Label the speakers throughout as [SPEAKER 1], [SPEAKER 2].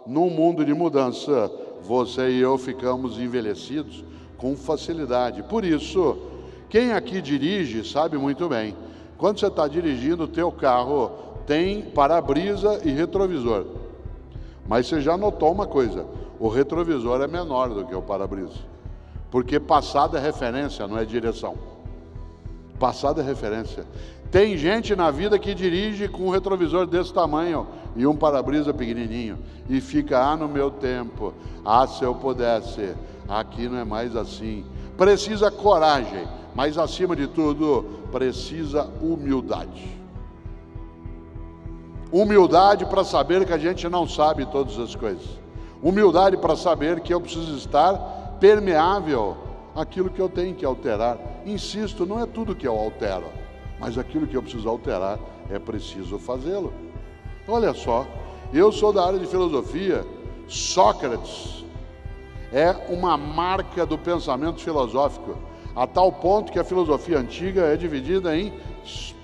[SPEAKER 1] num mundo de mudança, você e eu ficamos envelhecidos com facilidade. Por isso, quem aqui dirige sabe muito bem, quando você está dirigindo, o teu carro tem para-brisa e retrovisor. Mas você já notou uma coisa, o retrovisor é menor do que o para-brisa. Porque passado é referência, não é direção. Passado é referência. Tem gente na vida que dirige com um retrovisor desse tamanho e um para-brisa pequenininho. E fica, no meu tempo, se eu pudesse, aqui não é mais assim. Precisa coragem, mas acima de tudo, precisa humildade. Humildade para saber que a gente não sabe todas as coisas. Humildade para saber que eu preciso estar permeável àquilo que eu tenho que alterar. Insisto, não é tudo que eu altero, mas aquilo que eu preciso alterar é preciso fazê-lo. Olha só, eu sou da área de filosofia. Sócrates é uma marca do pensamento filosófico, a tal ponto que a filosofia antiga é dividida em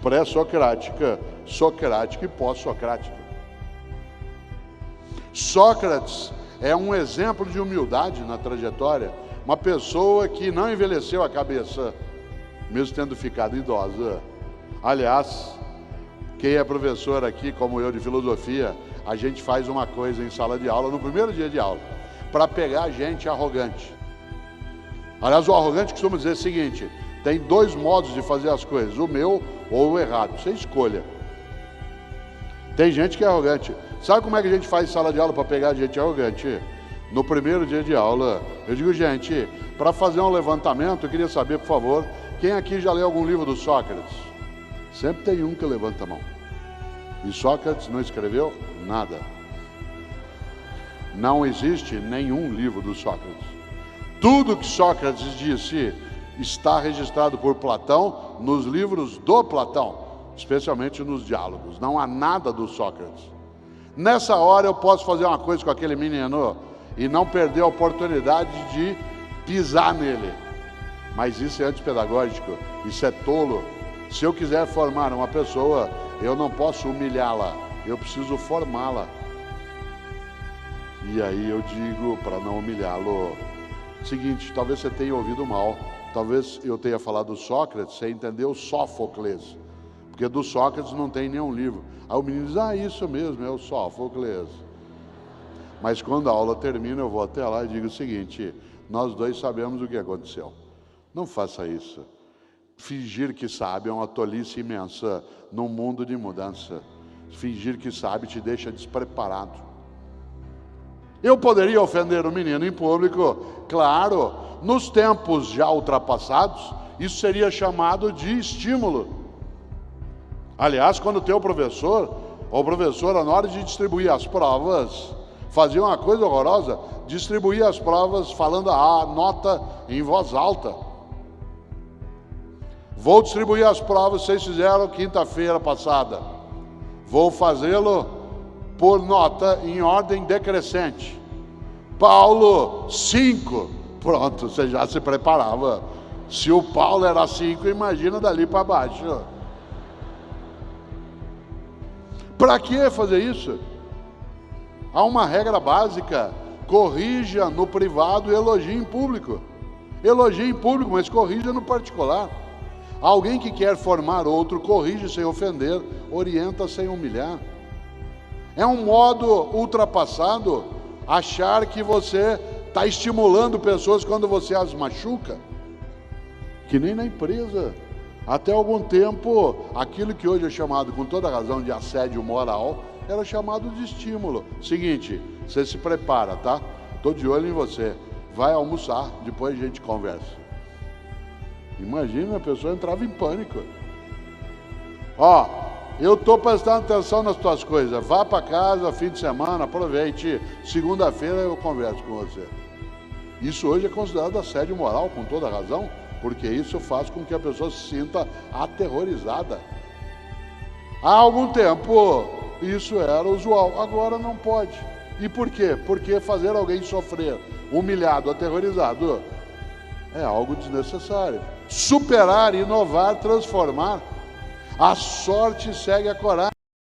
[SPEAKER 1] pré-socrática, socrática e pós-socrática. Sócrates é um exemplo de humildade na trajetória, uma pessoa que não envelheceu a cabeça, mesmo tendo ficado idosa. Aliás, quem é professor aqui, como eu, de filosofia, a gente faz uma coisa em sala de aula, no primeiro dia de aula, para pegar gente arrogante. Aliás, o arrogante costuma dizer o seguinte: tem dois modos de fazer as coisas, o meu ou o errado, você escolha. Tem gente que é arrogante. Sabe como é que a gente faz sala de aula para pegar gente arrogante? No primeiro dia de aula, eu digo, gente, para fazer um levantamento, eu queria saber, por favor, quem aqui já leu algum livro do Sócrates? Sempre tem um que levanta a mão. E Sócrates não escreveu nada. Não existe nenhum livro do Sócrates. Tudo que Sócrates disse está registrado por Platão nos livros do Platão, especialmente nos diálogos. Não há nada do Sócrates. Nessa hora eu posso fazer uma coisa com aquele menino e não perder a oportunidade de pisar nele. Mas isso é antipedagógico, isso é tolo. Se eu quiser formar uma pessoa, eu não posso humilhá-la, eu preciso formá-la. E aí eu digo, para não humilhá-lo, seguinte, talvez você tenha ouvido mal, talvez eu tenha falado do Sócrates, você entendeu Sófocles, porque do Sócrates não tem nenhum livro. Aí o menino diz, isso mesmo, é o Sófocles. Mas quando a aula termina, eu vou até lá e digo o seguinte, nós dois sabemos o que aconteceu. Não faça isso. Fingir que sabe é uma tolice imensa num mundo de mudança. Fingir que sabe te deixa despreparado. Eu poderia ofender o menino em público, claro, nos tempos já ultrapassados, isso seria chamado de estímulo. Aliás, quando tem o professor, na hora de distribuir as provas, fazia uma coisa horrorosa, distribuía as provas falando a nota em voz alta. Vou distribuir as provas, vocês fizeram quinta-feira passada. Vou fazê-lo por nota em ordem decrescente. Paulo, 5. Pronto, você já se preparava. Se o Paulo era 5, imagina dali para baixo. Para que fazer isso? Há uma regra básica: corrija no privado e elogie em público. Elogie em público, mas corrija no particular. Alguém que quer formar outro, corrige sem ofender, orienta sem humilhar. É um modo ultrapassado achar que você está estimulando pessoas quando você as machuca. Que nem na empresa. Até algum tempo, aquilo que hoje é chamado, com toda razão, de assédio moral, era chamado de estímulo. Seguinte, você se prepara, tá? Estou de olho em você. Vai almoçar, depois a gente conversa. Imagina, a pessoa entrava em pânico. Eu estou prestando atenção nas tuas coisas. Vá para casa, fim de semana, aproveite. Segunda-feira eu converso com você. Isso hoje é considerado assédio moral, com toda razão, porque isso faz com que a pessoa se sinta aterrorizada. Há algum tempo isso era usual, agora não pode. E por quê? Porque fazer alguém sofrer, humilhado, aterrorizado, é algo desnecessário. Superar, inovar, transformar. A sorte segue a coragem.